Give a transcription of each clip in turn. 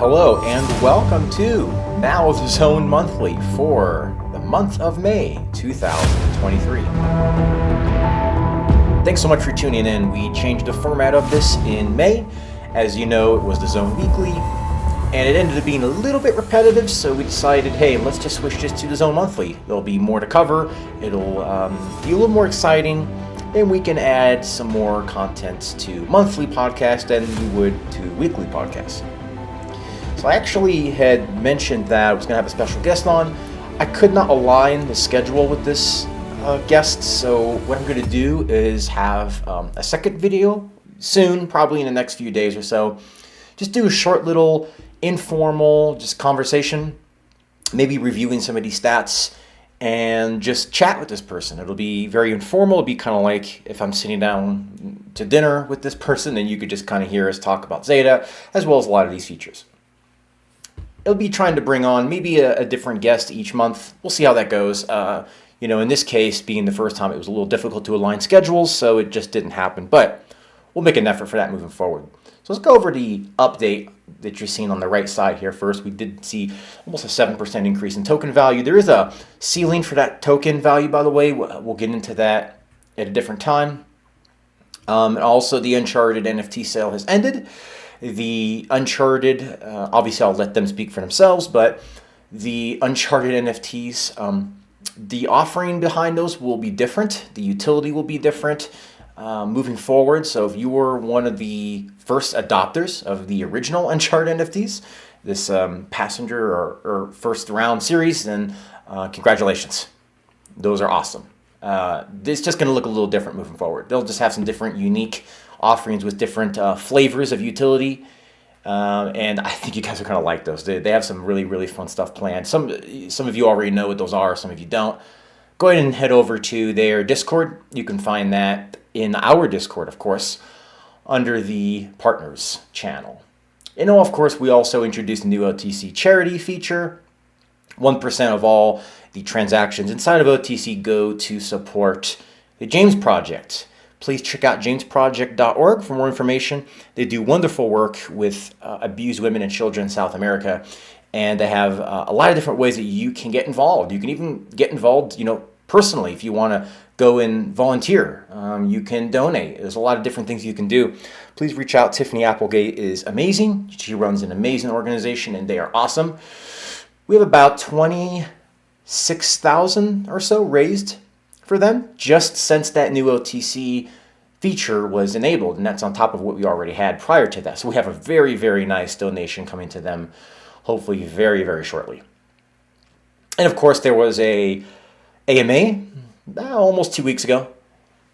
Hello and welcome to Now the Zone Monthly for the month of May 2023. Thanks so much for tuning in. We changed the format of this in May. As you know, it was the Zone Weekly, and it ended up being a little bit repetitive, so we decided, hey, let's just switch this to the Zone Monthly. There'll be more to cover, it'll be a little more exciting, and we can add some more content to monthly podcast than we would to weekly podcasts. So I actually had mentioned that I was going to have a special guest on. I could not align the schedule with this guest, so what I'm going to do is have a second video soon, probably in the next few days or so. Just do a short little informal just conversation, maybe reviewing some of these stats, and just chat with this person. It'll be very informal. It'll be kind of like if I'm sitting down to dinner with this person, and you could just kind of hear us talk about Zeta, as well as a lot of these features. It'll be trying to bring on maybe a different guest each month. We'll see how that goes. In this case, being the first time, it was a little difficult to align schedules, so it just didn't happen. But we'll make an effort for that moving forward. So let's go over the update that you're seeing on the right side here first. We did see almost a 7% increase in token value. There is a ceiling for that token value, by the way. We'll get into that at a different time. And also, the Uncharted NFT sale has ended. The Uncharted, obviously I'll let them speak for themselves, but the Uncharted NFTs, the offering behind those will be different. The utility will be different moving forward. So if you were one of the first adopters of the original Uncharted NFTs, this passenger or first round series, then congratulations. Those are awesome. It's just going to look a little different moving forward. They'll just have some different unique offerings with different flavors of utility, and I think you guys are going to like those. They have some really, really fun stuff planned. Some of you already know what those are, some of you don't. Go ahead and head over to their Discord. You can find that in our Discord, of course, under the Partners channel. And of course, we also introduced a new OTC charity feature. 1% of all the transactions inside of OTC go to support the James Project. Please check out jamesproject.org for more information. They do wonderful work with abused women and children in South America, and they have a lot of different ways that you can get involved. You can even get involved, personally if you want to go and volunteer. You can donate. There's a lot of different things you can do. Please reach out. Tiffany Applegate is amazing. She runs an amazing organization, and they are awesome. We have about 26,000 or so raised for them just since that new OTC feature was enabled, and that's on top of what we already had prior to that. So we have a very, very nice donation coming to them, hopefully very, very shortly. And of course, there was a AMA almost 2 weeks ago,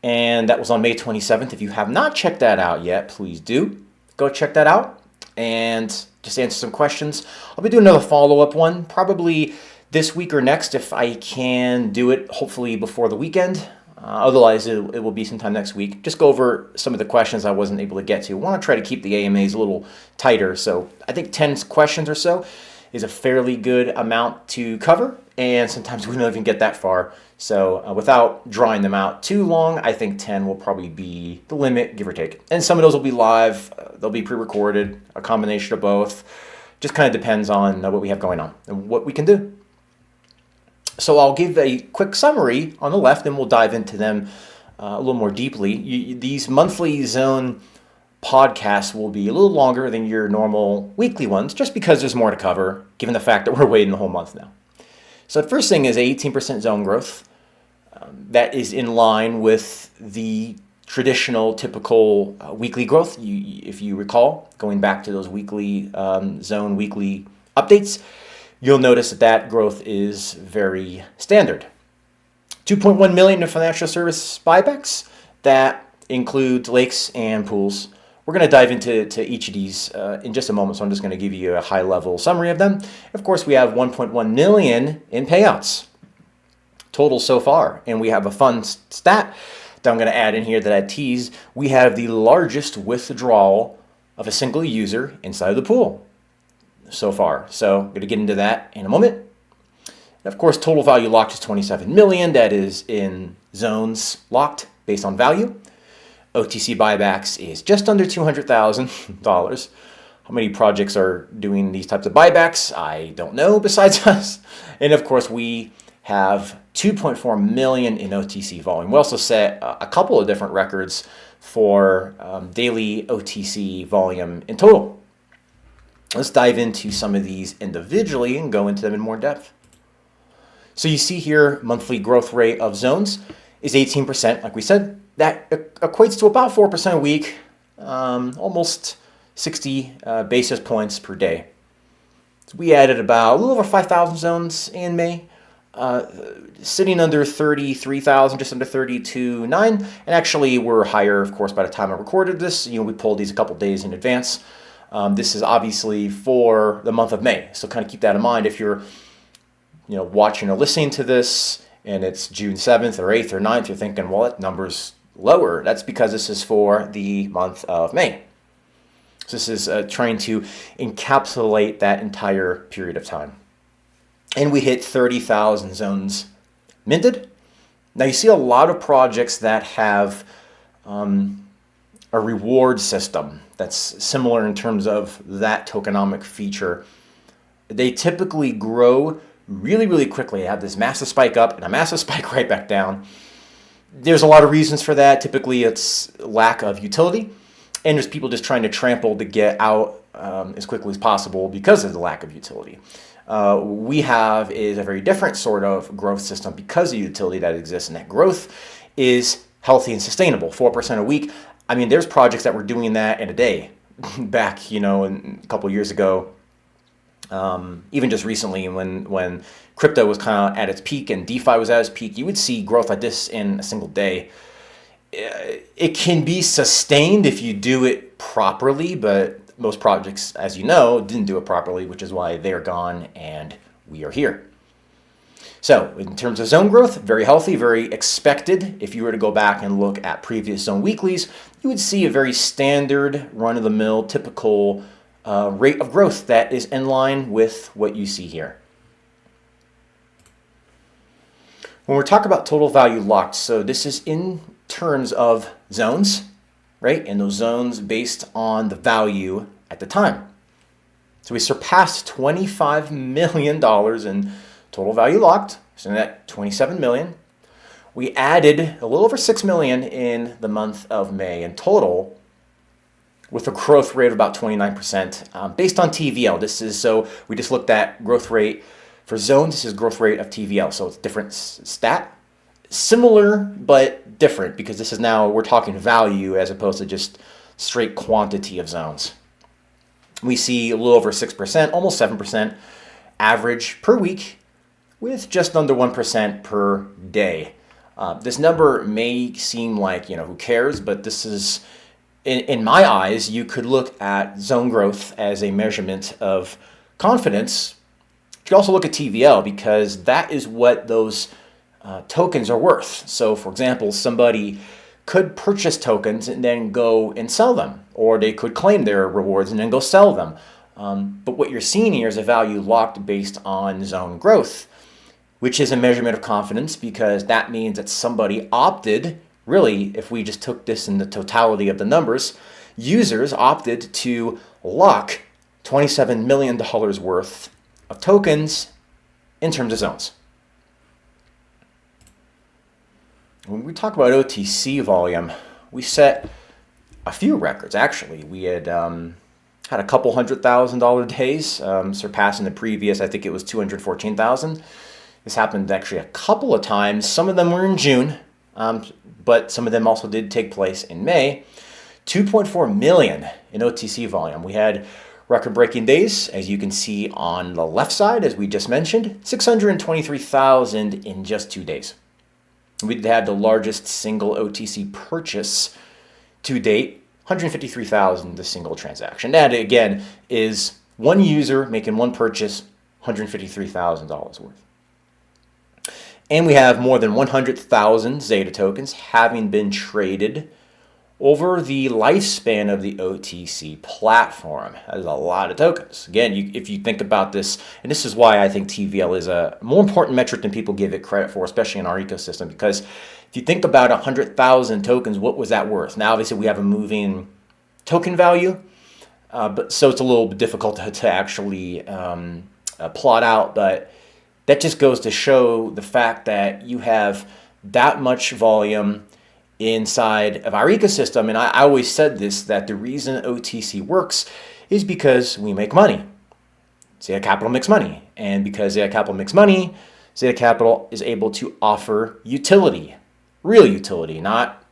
and that was on May 27th. If you have not checked that out yet, please do go check that out and just answer some questions. I'll be doing another follow-up one, probably this week or next if I can do it, hopefully before the weekend. Otherwise, it will be sometime next week. Just go over some of the questions I wasn't able to get to. I want to try to keep the AMAs a little tighter, so I think 10 questions or so is a fairly good amount to cover, and sometimes we don't even get that far. So without drawing them out too long, I think 10 will probably be the limit, give or take. And some of those will be live, they'll be pre-recorded, a combination of both. Just kind of depends on what we have going on and what we can do. So I'll give a quick summary on the left, and we'll dive into them a little more deeply. These monthly Zone podcasts will be a little longer than your normal weekly ones, just because there's more to cover, given the fact that we're waiting the whole month now. So the first thing is 18% zone growth. That is in line with the traditional, typical weekly growth. If you recall, going back to those weekly Zone weekly updates, you'll notice that growth is very standard. 2.1 million in financial service buybacks. That includes lakes and pools. We're going to dive into each of these in just a moment, so I'm just going to give you a high-level summary of them. Of course, we have 1.1 million in payouts total so far, and we have a fun stat that I'm going to add in here that I tease. We have the largest withdrawal of a single user inside of the pool so far. So I'm going to get into that in a moment. And of course, total value locked is 27 million. That is in zones locked based on value. OTC buybacks is just under $200,000. How many projects are doing these types of buybacks? I don't know besides us. And of course, we have 2.4 million in OTC volume. We also set a couple of different records for daily OTC volume in total. Let's dive into some of these individually and go into them in more depth. So you see here, monthly growth rate of zones is 18%, like we said. That equates to about 4% a week, almost 60 basis points per day. So we added about a little over 5,000 zones in May, sitting under 33,000, just under 32,900. And actually, we're higher, of course, by the time I recorded this. We pulled these a couple days in advance. This is obviously for the month of May, so kind of keep that in mind. If you're, watching or listening to this, and it's June 7th or 8th or 9th, you're thinking, well, that number's lower. That's because this is for the month of May. So this is trying to encapsulate that entire period of time. And we hit 30,000 zones minted. Now you see a lot of projects that have a reward system that's similar in terms of that tokenomic feature. They typically grow really, really quickly. They have this massive spike up and a massive spike right back down. There's a lot of reasons for that. Typically it's lack of utility. And there's people just trying to trample to get out as quickly as possible because of the lack of utility. We have is a very different sort of growth system because of the utility that exists, and that growth is healthy and sustainable. 4% a week. I mean, there's projects that were doing that in a day back, a couple of years ago. Even just recently when crypto was kind of at its peak and DeFi was at its peak, you would see growth like this in a single day. It can be sustained if you do it properly, but most projects, as you know, didn't do it properly, which is why they're gone and we are here. So in terms of zone growth, very healthy, very expected. If you were to go back and look at previous zone weeklies, you would see a very standard run-of-the-mill, typical rate of growth that is in line with what you see here. When we're talking about total value locked, so this is in terms of zones, right? And those zones based on the value at the time. So we surpassed $25 million in total value locked, so at 27 million. We added a little over 6 million in the month of May in total, with a growth rate of about 29% based on TVL. This is, so we just looked at growth rate for zones. This is growth rate of TVL, so it's different stat. Similar, but different, because this is now, we're talking value as opposed to just straight quantity of zones. We see a little over 6%, almost 7% average per week, with just under 1% per day. This number may seem like, who cares, but this is, in my eyes, you could look at zone growth as a measurement of confidence. You could also look at TVL, because that is what those tokens are worth. So for example, somebody could purchase tokens and then go and sell them, or they could claim their rewards and then go sell them. But what you're seeing here is a value locked based on zone growth, which is a measurement of confidence, because that means that somebody opted, really, if we just took this in the totality of the numbers, users opted to lock $27 million worth of tokens in terms of zones. When we talk about OTC volume, we set a few records, actually. We had had a couple $100,000 days, surpassing the previous, I think it was 214,000. This happened actually a couple of times. Some of them were in June, but some of them also did take place in May. 2.4 million in OTC volume. We had record-breaking days, as you can see on the left side, as we just mentioned, 623,000 in just 2 days. We had the largest single OTC purchase to date, 153,000 the single transaction. That again is one user making one purchase, $153,000 worth. And we have more than 100,000 Zeta tokens having been traded over the lifespan of the OTC platform. That is a lot of tokens. Again, if you think about this, and this is why I think TVL is a more important metric than people give it credit for, especially in our ecosystem, because if you think about 100,000 tokens, what was that worth? Now, obviously, we have a moving token value, But so it's a little bit difficult to actually plot out, but that just goes to show the fact that you have that much volume inside of our ecosystem. And I always said this, that the reason OTC works is because we make money. Zeta Capital makes money. And because Zeta Capital makes money, Zeta Capital is able to offer utility, real utility, not,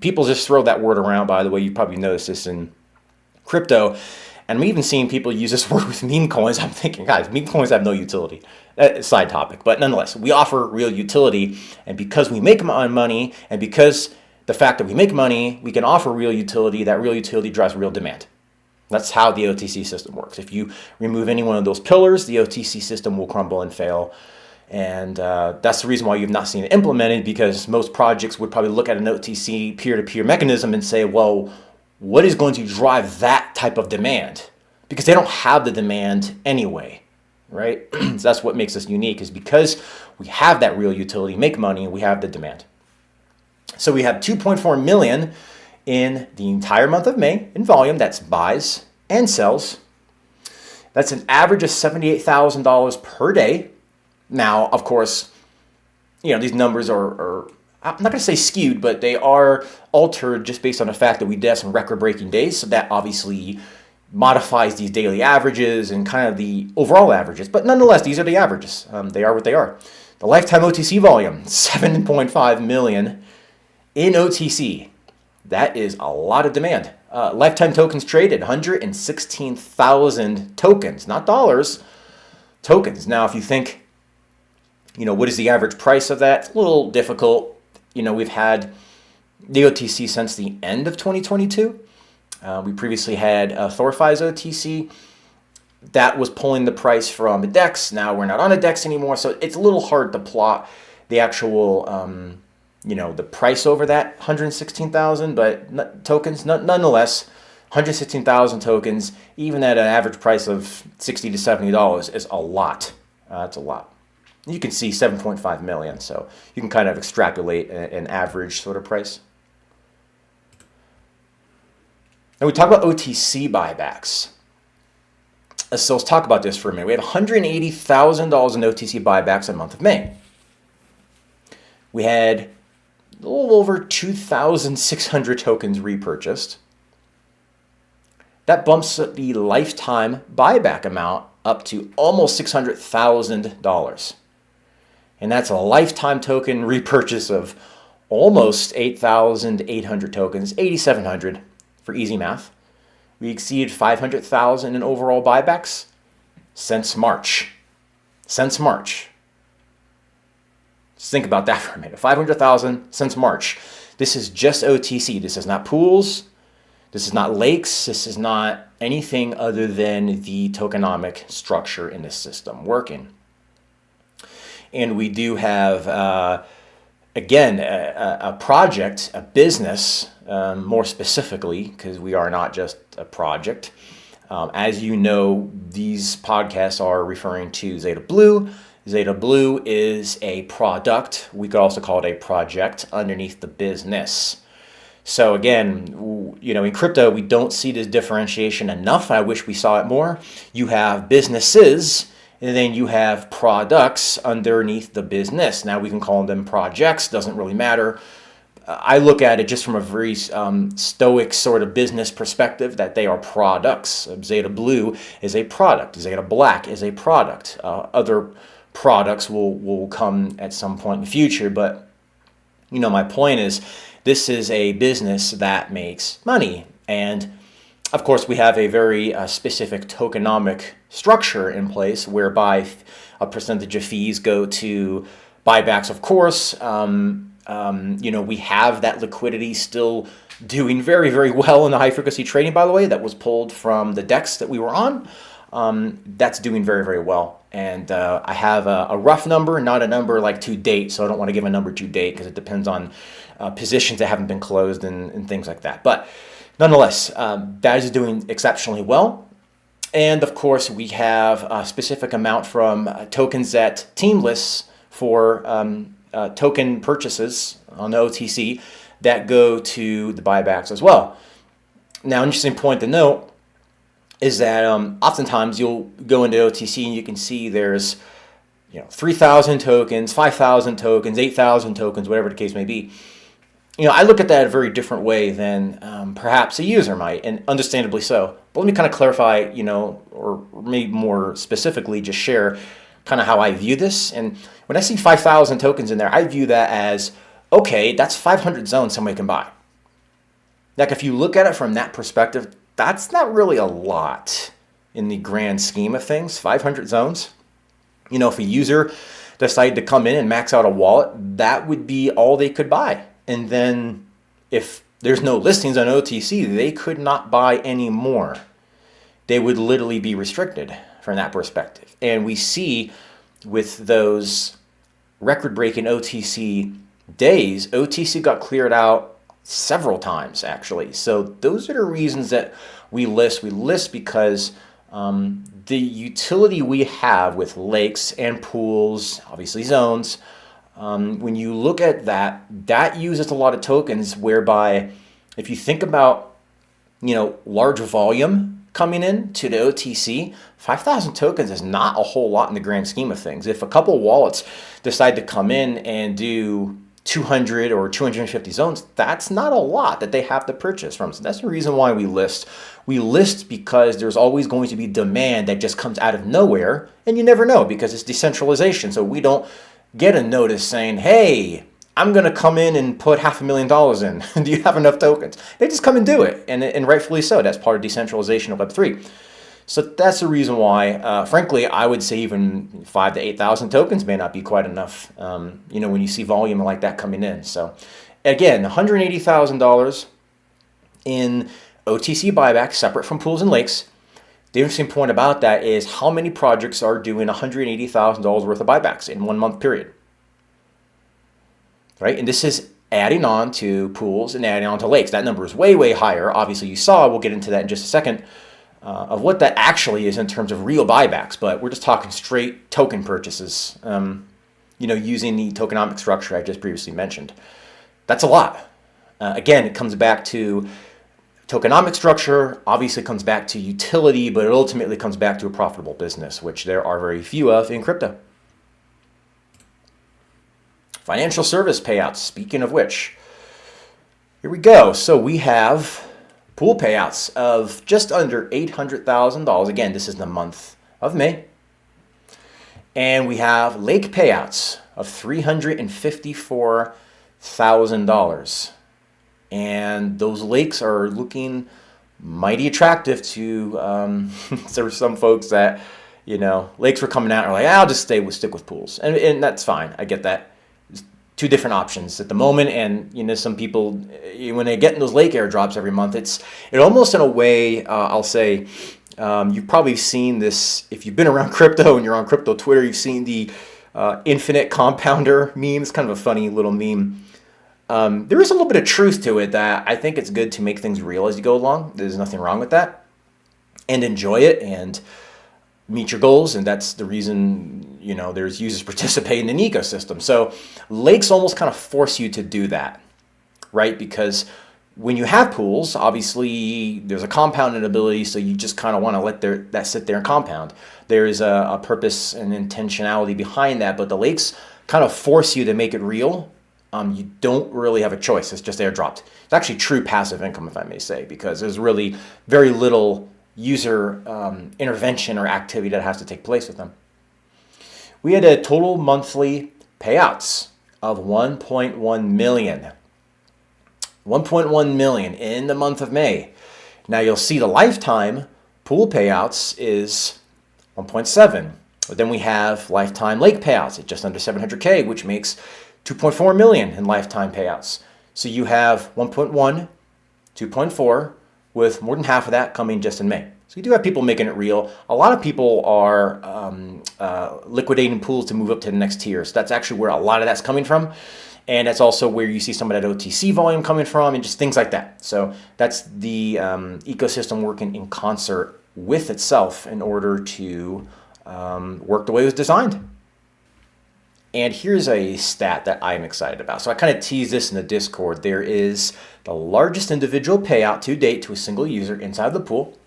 people just throw that word around, by the way. You probably noticed this in crypto. And I'm even seeing people use this word with meme coins. I'm thinking, guys, meme coins have no utility. Side topic. But nonetheless, we offer real utility. And because we make money, and because the fact that we make money, we can offer real utility. That real utility drives real demand. That's how the OTC system works. If you remove any one of those pillars, the OTC system will crumble and fail. And that's the reason why you've not seen it implemented, because most projects would probably look at an OTC peer-to-peer mechanism and say, well, what is going to drive that type of demand? Because they don't have the demand anyway, right? So that's what makes us unique, is because we have that real utility, make money, we have the demand. So we have 2.4 million in the entire month of May in volume. That's buys and sells. That's an average of $78,000 per day. Now, of course, these numbers are I'm not going to say skewed, but they are altered just based on the fact that we did have some record-breaking days. So that obviously modifies these daily averages and kind of the overall averages. But nonetheless, these are the averages. They are what they are. The lifetime OTC volume, 7.5 million in OTC. That is a lot of demand. Lifetime tokens traded, 116,000 tokens, not dollars, tokens. Now, if you think, what is the average price of that? It's a little difficult. We've had the OTC since the end of 2022. We previously had Thorfi's OTC. That was pulling the price from a DEX. Now we're not on a DEX anymore, so it's a little hard to plot the actual, the price over that 116,000 tokens. Nonetheless, 116,000 tokens, even at an average price of $60 to $70, is a lot. That's a lot. You can see 7.5 million, so you can kind of extrapolate an average sort of price. And we talk about OTC buybacks. So let's talk about this for a minute. We have $180,000 in OTC buybacks in the month of May. We had a little over 2,600 tokens repurchased. That bumps the lifetime buyback amount up to almost $600,000. And that's a lifetime token repurchase of almost 8,800 tokens, 8,700 for easy math. We exceeded 500,000 in overall buybacks since March. Since March. Just think about that for a minute. 500,000 since March. This is just OTC. This is not pools. This is not lakes. This is not anything other than the tokenomic structure in the system working. And we do have, again, a project, a business, more specifically, because we are not just a project. As you know, these podcasts are referring to Zeta Blue. Zeta Blue is a product. We could also call it a project underneath the business. So again, in crypto, we don't see this differentiation enough. I wish we saw it more. You have businesses, and then you have products underneath the business. Now we can call them projects, doesn't really matter. I look at it just from a very stoic sort of business perspective, that they are products. Zeta Blue is a product. Zeta Black is a product. Other products will come at some point in the future. But, my point is, this is a business that makes money. And of course, we have a very specific tokenomic structure in place whereby a percentage of fees go to buybacks, of course. We have that liquidity still doing very, very well in the high frequency trading, by the way, that was pulled from the DEX that we were on. That's doing very, very well. And I have a rough number, not a number like to date. So I don't want to give a number to date because it depends on positions that haven't been closed and things like that. But nonetheless, that is doing exceptionally well. And of course, we have a specific amount from tokens that team lists for token purchases on the OTC that go to the buybacks as well. Now, an interesting point to note is that oftentimes you'll go into OTC and you can see there's 3,000 tokens, 5,000 tokens, 8,000 tokens, whatever the case may be. I look at that a very different way than perhaps a user might, and understandably so. But let me kind of clarify, or maybe more specifically, just share kind of how I view this. And when I see 5,000 tokens in there, I view that as, okay, that's 500 zones somebody can buy. Like, if you look at it from that perspective, that's not really a lot in the grand scheme of things, 500 zones. If a user decided to come in and max out a wallet, that would be all they could buy. And then if there's no listings on OTC, they could not buy any more. They would literally be restricted from that perspective. And we see with those record-breaking OTC days, OTC got cleared out several times, actually. So those are the reasons that we list. We list because the utility we have with lakes and pools, obviously zones, when you look at that uses a lot of tokens, whereby if you think about, large volume coming in to the OTC, 5,000 tokens is not a whole lot in the grand scheme of things. If a couple wallets decide to come in and do 200 or 250 zones, that's not a lot that they have to purchase from. So that's the reason why we list. We list because there's always going to be demand that just comes out of nowhere, and you never know because it's decentralization. So we don't get a notice saying, hey, I'm going to come in and put $500,000 in. Do you have enough tokens? They just come and do it, and rightfully so. That's part of decentralization of Web3. So that's the reason why, frankly, I would say even 5,000 to 8,000 tokens may not be quite enough, when you see volume like that coming in. So again, $180,000 in OTC buyback, separate from pools and lakes. The interesting point about that is how many projects are doing $180,000 worth of buybacks in 1 month period, right? And this is adding on to pools and adding on to lakes. That number is way, way higher. Obviously, you saw, we'll get into that in just a second, of what that actually is in terms of real buybacks, but we're just talking straight token purchases, using the tokenomic structure I just previously mentioned. That's a lot. Again, it comes back to tokenomic structure, obviously comes back to utility, but it ultimately comes back to a profitable business, which there are very few of in crypto. Financial service payouts, speaking of which, here we go. So we have pool payouts of just under $800,000. Again, this is the month of May. And we have lake payouts of $354,000. And those lakes are looking mighty attractive to there were some folks that, lakes were coming out and are like, I'll just stick with pools. And that's fine. I get that. Two different options at the moment, and some people, when they get in those lake airdrops every month, it almost in a way, I'll say, you've probably seen this if you've been around crypto and you're on crypto Twitter. You've seen the infinite compounder meme. It's kind of a funny little meme. There is a little bit of truth to it that I think it's good to make things real as you go along. There's nothing wrong with that, and enjoy it and meet your goals, and that's the reason there's users participating in an ecosystem. So lakes almost kind of force you to do that, right? Because when you have pools, obviously there's a compounding ability, so you just kind of want to let that sit there and compound. There is a purpose and intentionality behind that, but the lakes kind of force you to make it real. You don't really have a choice. It's just airdropped. It's actually true passive income, if I may say, because there's really very little user intervention or activity that has to take place with them. We had a total monthly payouts of 1.1 million. 1.1 million in the month of May. Now you'll see the lifetime pool payouts is 1.7. But then we have lifetime lake payouts at just under 700K, which makes 2.4 million in lifetime payouts. So you have 1.1, 2.4, with more than half of that coming just in May. So you do have people making it real. A lot of people are liquidating pools to move up to the next tier. So that's actually where a lot of that's coming from. And that's also where you see some of that OTC volume coming from and just things like that. So that's the ecosystem working in concert with itself in order to work the way it was designed. And here's a stat that I'm excited about. So I kind of teased this in the Discord. There is the largest individual payout to date to a single user inside the pool.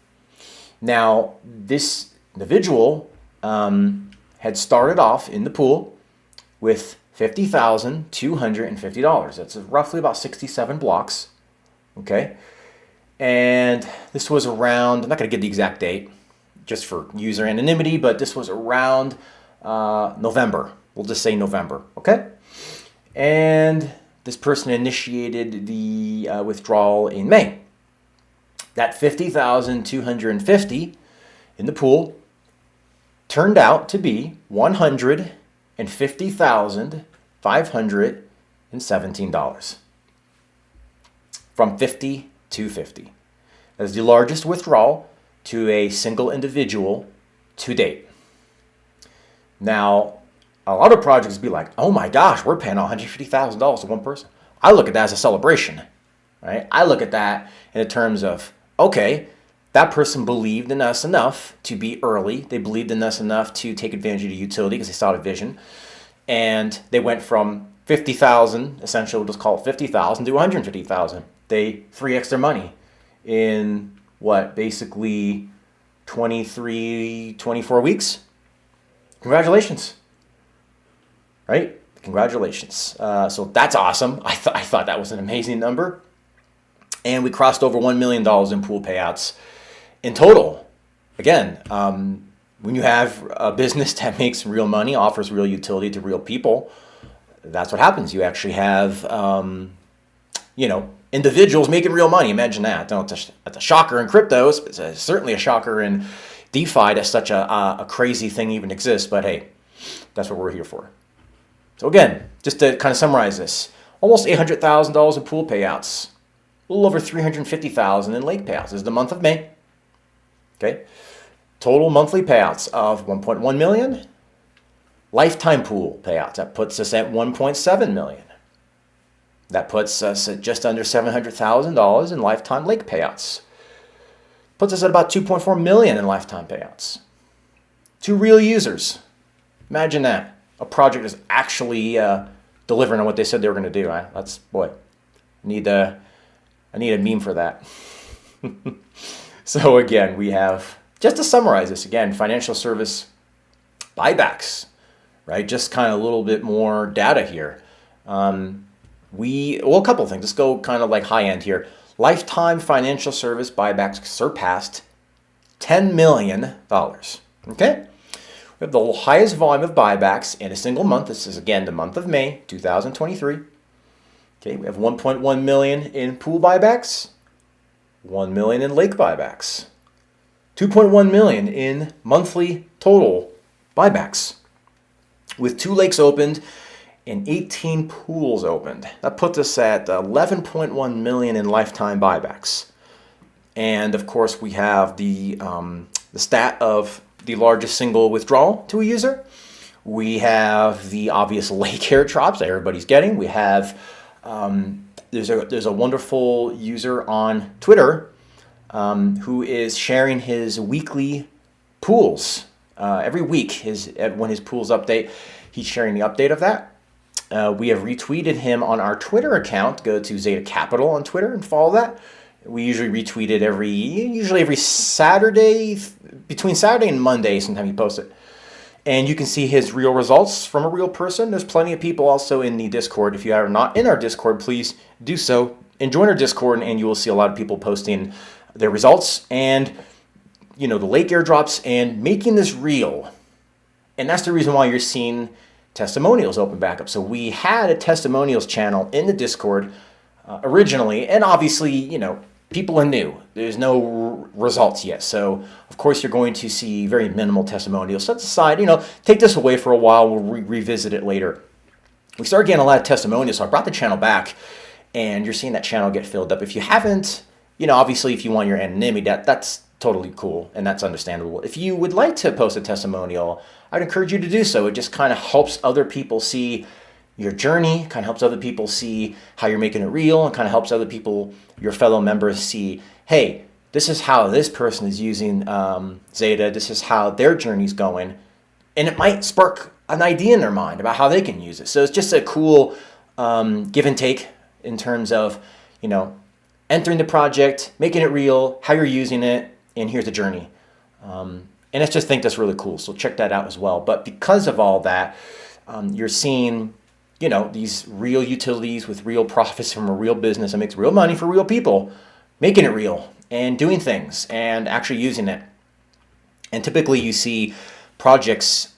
Now, this individual had started off in the pool with $50,250. That's roughly about 67 blocks. Okay. And this was around, I'm not going to give the exact date just for user anonymity, but this was around November. We'll just say November. Okay. And this person initiated the withdrawal in May. That $50,250 in the pool turned out to be $150,517 from 50 to 50. That's the largest withdrawal to a single individual to date. Now, a lot of projects be like, oh my gosh, we're paying $150,000 to one person. I look at that as a celebration, right? I look at that in terms of, okay, that person believed in us enough to be early. They believed in us enough to take advantage of the utility because they saw the vision. And they went from 50,000, essentially we'll just call it 50,000 to 150,000. They 3x their money in what, basically 23, 24 weeks. Congratulations, right? Congratulations. So that's awesome. I thought that was an amazing number. And we crossed over $1 million in pool payouts in total. Again, when you have a business that makes real money, offers real utility to real people, that's what happens. You actually have, individuals making real money. Imagine that. That's a shocker in crypto. It's certainly a shocker in DeFi that such a crazy thing even exists. But hey, that's what we're here for. So again, just to kind of summarize this, almost $800,000 in pool payouts, a little over $350,000 in lake payouts. This is the month of May. Okay, total monthly payouts of $1.1 million. Lifetime pool payouts, that puts us at $1.7 million. That puts us at just under $700,000 in lifetime lake payouts. Puts us at about $2.4 million in lifetime payouts. To real users. Imagine that. A project is actually delivering on what they said they were going to do. That's, boy, I need a meme for that. So again, we have, just to summarize this again, financial service buybacks, right? Just kind of a little bit more data here. A couple of things. Let's go kind of like high end here. Lifetime financial service buybacks surpassed $10 million. Okay? We have the highest volume of buybacks in a single month. This is again the month of May 2023. Okay, we have 1.1 million in pool buybacks, 1 million in lake buybacks, 2.1 million in monthly total buybacks, with 2 lakes opened and 18 pools opened. That puts us at 11.1 million in lifetime buybacks. And of course, we have the stat of the largest single withdrawal to a user. We have the obvious lake airdrops that everybody's getting. We have there's a wonderful user on Twitter who is sharing his weekly pools. Every week, when his pools update, he's sharing the update of that. We have retweeted him on our Twitter account. Go to Zeta Capital on Twitter and follow that. We usually retweet it every Saturday, between Saturday and Monday, sometime you post it. And you can see his real results from a real person. There's plenty of people also in the Discord. If you are not in our Discord, please do so. And join our Discord, and you will see a lot of people posting their results and, the lake airdrops and making this real. And that's the reason why you're seeing testimonials open back up. So we had a testimonials channel in the Discord originally, and obviously, people are new. There's no results yet. So, of course, you're going to see very minimal testimonials. Set aside, take this away for a while. We'll revisit it later. We started getting a lot of testimonials, so I brought the channel back, and you're seeing that channel get filled up. If you haven't, obviously, if you want your anonymity, that's totally cool, and that's understandable. If you would like to post a testimonial, I'd encourage you to do so. It just kind of helps other people see your journey, kind of helps other people see how you're making it real, and kind of helps other people, your fellow members, see, hey, this is how this person is using Zeta, this is how their journey's going, and it might spark an idea in their mind about how they can use it. So it's just a cool give and take in terms of, entering the project, making it real, how you're using it, and here's the journey. And I just think that's really cool. So check that out as well. But because of all that, you're seeing, these real utilities with real profits from a real business that makes real money for real people, making it real and doing things and actually using it. And typically you see projects,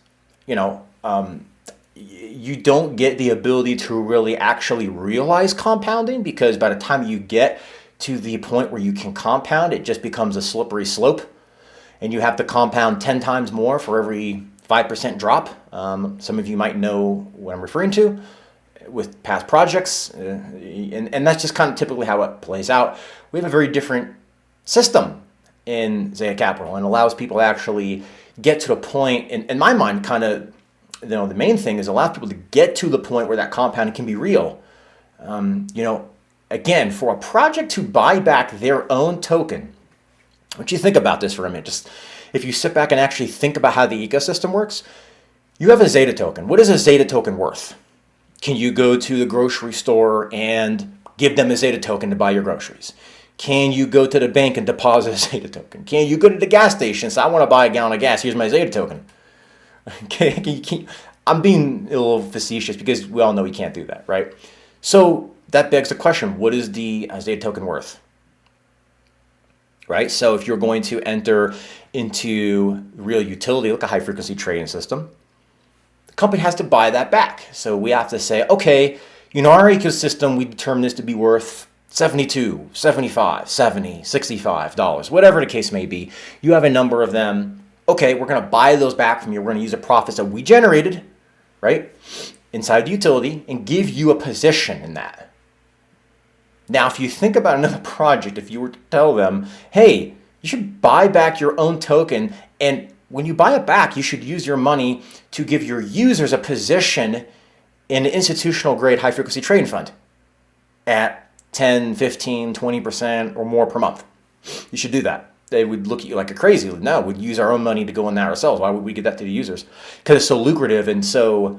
you don't get the ability to really actually realize compounding, because by the time you get to the point where you can compound, it just becomes a slippery slope. And you have to compound 10 times more for every 5% drop. Some of you might know what I'm referring to with past projects. And that's just kind of typically how it plays out. We have a very different system in Zeta Capital, and allows people to actually get to the point, in my mind, kind of, the main thing is allow people to get to the point where that compounding can be real. Again, for a project to buy back their own token, what you think about this for a minute, just if you sit back and actually think about how the ecosystem works, you have a Zeta token. What is a Zeta token worth? Can you go to the grocery store and give them a Zeta token to buy your groceries? Can you go to the bank and deposit a Zeta token? Can you go to the gas station and say, I want to buy a gallon of gas, here's my Zeta token? Okay, I'm being a little facetious because we all know we can't do that, right? So that begs the question, what is the Zeta token worth? Right? So if you're going to enter into real utility, like a high frequency trading system, the company has to buy that back. So we have to say, okay, our ecosystem, we determine this to be worth $72, $75, $70, $65, whatever the case may be. You have a number of them. Okay, we're going to buy those back from you. We're going to use the profits that we generated, right, inside the utility, and give you a position in that. Now, if you think about another project, if you were to tell them, hey, you should buy back your own token, and when you buy it back, you should use your money to give your users a position in an institutional grade high frequency trading fund at 10, 15, 20% or more per month. You should do that. They would look at you like a crazy. No, we'd use our own money to go in that ourselves. Why would we give that to the users? Because it's so lucrative and so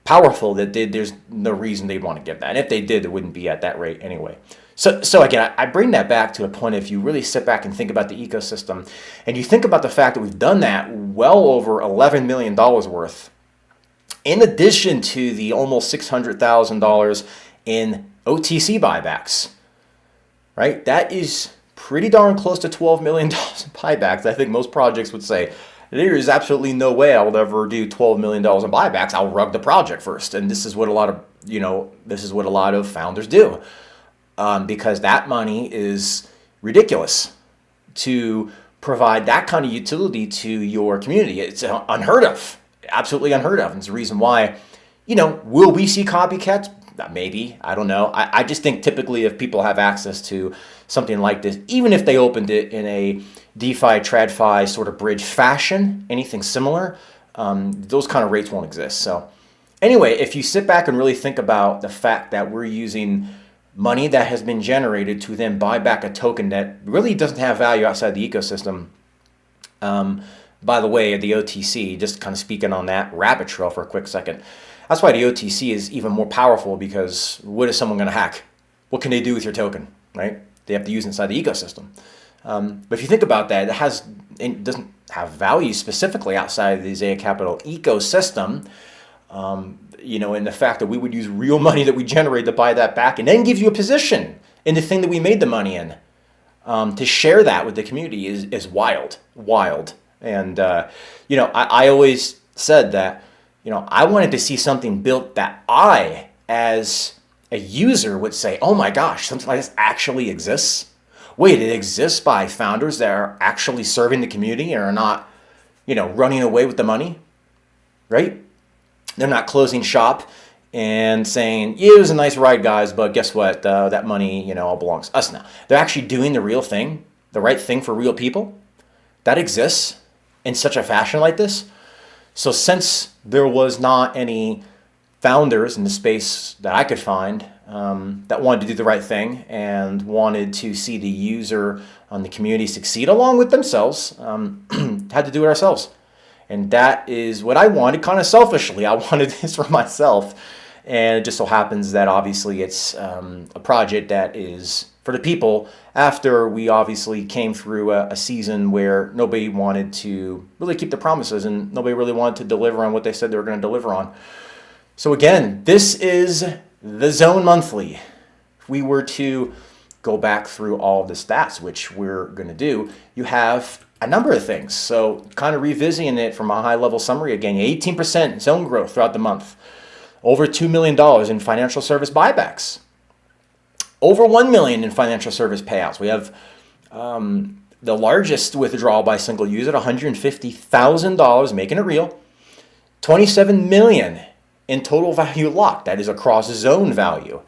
powerful that there's no reason they'd want to give that. And if they did, it wouldn't be at that rate anyway. So again, I bring that back to a point, if you really sit back and think about the ecosystem, and you think about the fact that we've done that well over $11 million worth, in addition to the almost $600,000 in OTC buybacks, right? That is pretty darn close to $12 million in buybacks. I think most projects would say, there is absolutely no way I will ever do $12 million in buybacks. I'll rug the project first. And this is what a lot of founders do. Because that money is ridiculous to provide that kind of utility to your community. It's unheard of, absolutely unheard of. And it's the reason why, will we see copycats? Maybe, I don't know. I just think typically if people have access to something like this, even if they opened it in a DeFi, TradFi sort of bridge fashion, anything similar, those kind of rates won't exist. So anyway, if you sit back and really think about the fact that we're using money that has been generated to then buy back a token that really doesn't have value outside the ecosystem. By the way, the OTC, just kind of speaking on that rabbit trail for a quick second, that's why the OTC is even more powerful, because what is someone going to hack? What can they do with your token, right? They have to use inside the ecosystem. But if you think about that, it doesn't have value specifically outside the Zeta Capital ecosystem. And the fact that we would use real money that we generate to buy that back and then give you a position in the thing that we made the money in, to share that with the community is wild. And, I always said that, I wanted to see something built that I, as a user, would say, oh my gosh, something like this actually exists. Wait, it exists by founders that are actually serving the community and are not, running away with the money, right? They're not closing shop and saying, yeah, it was a nice ride, guys, but guess what? That money, all belongs to us now. They're actually doing the real thing, the right thing for real people. That exists in such a fashion like this. So since there was not any founders in the space that I could find that wanted to do the right thing and wanted to see the user on the community succeed along with themselves, had to do it ourselves. And that is what I wanted, kind of selfishly. I wanted this for myself. And it just so happens that obviously it's a project that is for the people after we obviously came through a season where nobody wanted to really keep the promises and nobody really wanted to deliver on what they said they were going to deliver on. So again, this is the Zone Monthly. If we were to go back through all of the stats, which we're going to do, you have a number of things. So kind of revisiting it from a high level summary again, 18% zone growth throughout the month, over $2 million in financial service buybacks, over $1 million in financial service payouts. We have the largest withdrawal by single user, $150,000, making it real, $27 million in total value locked. That is across zone value.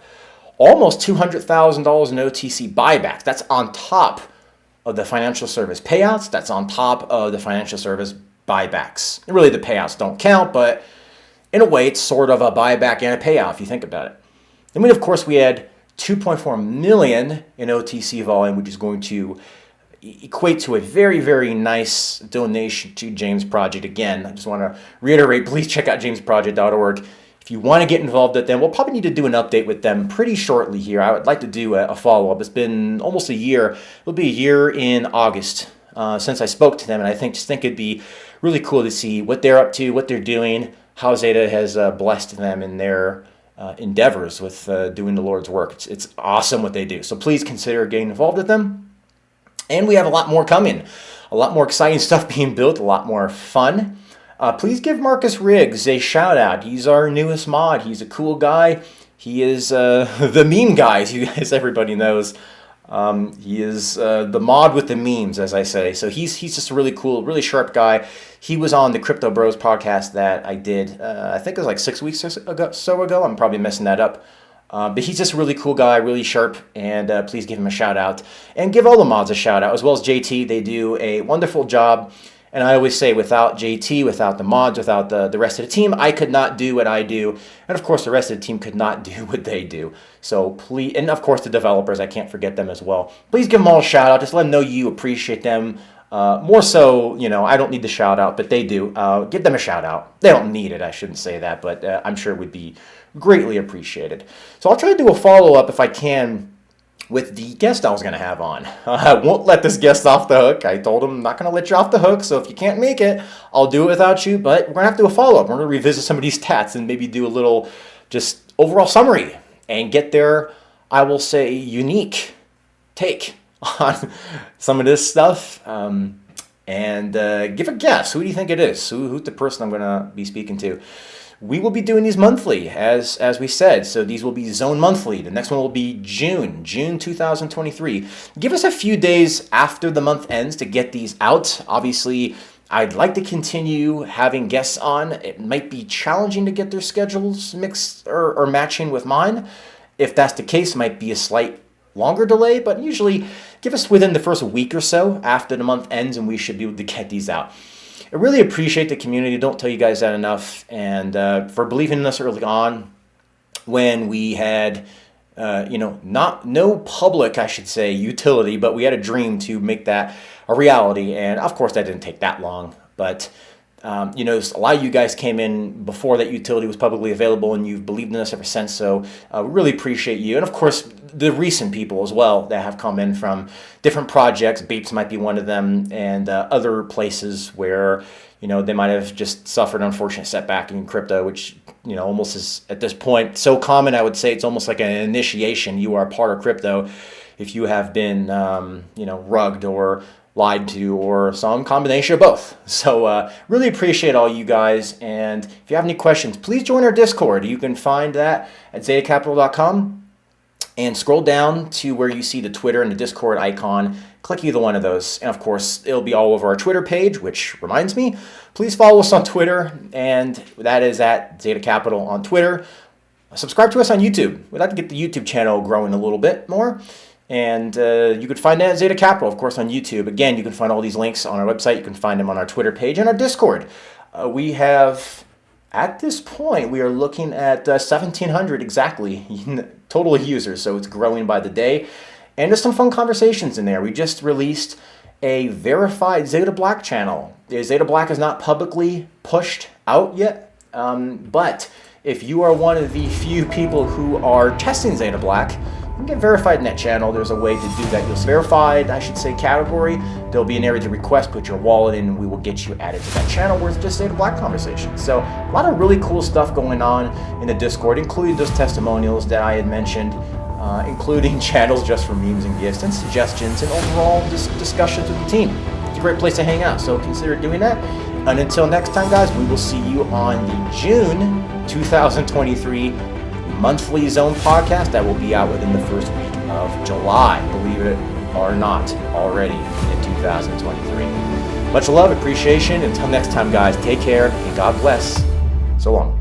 Almost $200,000 in OTC buybacks. That's on top of the financial service payouts. That's on top of the financial service buybacks. And really, the payouts don't count, but in a way, it's sort of a buyback and a payout if you think about it. Then we, of course, we had 2.4 million in OTC volume, which is going to equate to a very, very nice donation to James Project. Again, I just want to reiterate, please check out jamesproject.org. If you want to get involved with them, we'll probably need to do an update with them pretty shortly here. I would like to do a follow-up. It's been almost a year. It'll be a year in August since I spoke to them, and I think it'd be really cool to see what they're up to, what they're doing, how Zeta has blessed them in their endeavors with doing the Lord's work. It's awesome what they do. So please consider getting involved with them. And we have a lot more coming, a lot more exciting stuff being built, a lot more fun. Please give Marcus Riggs a shout out. He's our newest mod. He's a cool guy. He is the meme guy, as everybody knows. He is the mod with the memes, as I say. So he's just a really cool, really sharp guy. He was on the Crypto Bros podcast that I did, I think it was like 6 weeks ago. I'm probably messing that up. But he's just a really cool guy, really sharp, and please give him a shout out. And give all the mods a shout out, as well as JT. They do a wonderful job. And I always say, without JT, without the mods, without the rest of the team, I could not do what I do. And of course, the rest of the team could not do what they do. So please, and of course, the developers, I can't forget them as well. Please give them all a shout out. Just let them know you appreciate them. More so, I don't need the shout out, but they do. Give them a shout out. They don't need it, I shouldn't say that, but I'm sure it would be greatly appreciated. So I'll try to do a follow-up if I can with the guest I was going to have on. I won't let this guest off the hook. I told him I'm not going to let you off the hook, so if you can't make it, I'll do it without you, but we're going to have to do a follow-up. We're going to revisit some of these stats and maybe do a little just overall summary and get their, I will say, unique take on some of this stuff and give a guess. Who do you think it is? Who's the person I'm going to be speaking to? We will be doing these monthly, as we said. So these will be Zone Monthly. The next one will be June 2023. Give us a few days after the month ends to get these out. Obviously, I'd like to continue having guests on. It might be challenging to get their schedules mixed or matching with mine. If that's the case, it might be a slight longer delay, but usually give us within the first week or so after the month ends, and we should be able to get these out. I really appreciate the community. Don't tell you guys that enough. And for believing in us early on when we had, no public, I should say, utility, but we had a dream to make that a reality. And of course, that didn't take that long. But, a lot of you guys came in before that utility was publicly available, and you've believed in us ever since. So we really appreciate you. And of course, the recent people as well that have come in from different projects. Beeps might be one of them, and other places where, they might have just suffered an unfortunate setback in crypto, which, almost is at this point so common. I would say it's almost like an initiation. You are part of crypto if you have been, rugged or lied to or some combination of both. So really appreciate all you guys. And if you have any questions, please join our Discord. You can find that at zetacapital.com. And scroll down to where you see the Twitter and the Discord icon. Click either one of those. And of course, it'll be all over our Twitter page, which reminds me, please follow us on Twitter. And that is at Zeta Capital on Twitter. Subscribe to us on YouTube. We'd like to get the YouTube channel growing a little bit more. And you could find that at Zeta Capital, of course, on YouTube. Again, you can find all these links on our website. You can find them on our Twitter page and our Discord. We have, at this point, we are looking at 1,700 exactly total users, so it's growing by the day. And there's some fun conversations in there. We just released a verified Zeta Black channel. The Zeta Black is not publicly pushed out yet, but if you are one of the few people who are testing Zeta Black, you can get verified in that channel. There's a way to do that. You'll see verified, I should say, category. There'll be an area to request, put your wallet in, and we will get you added to that channel where it's just Zeta Black conversation. So a lot of really cool stuff going on in the Discord, including those testimonials that I had mentioned, including channels just for memes and gifts and suggestions and overall discussions with the team. It's a great place to hang out, so consider doing that. And until next time, guys, we will see you on the June 2023 monthly Zone podcast that will be out within the first week of July, believe it or not, already in 2023. Much love, appreciation. Until next time, guys, take care and God bless. So long.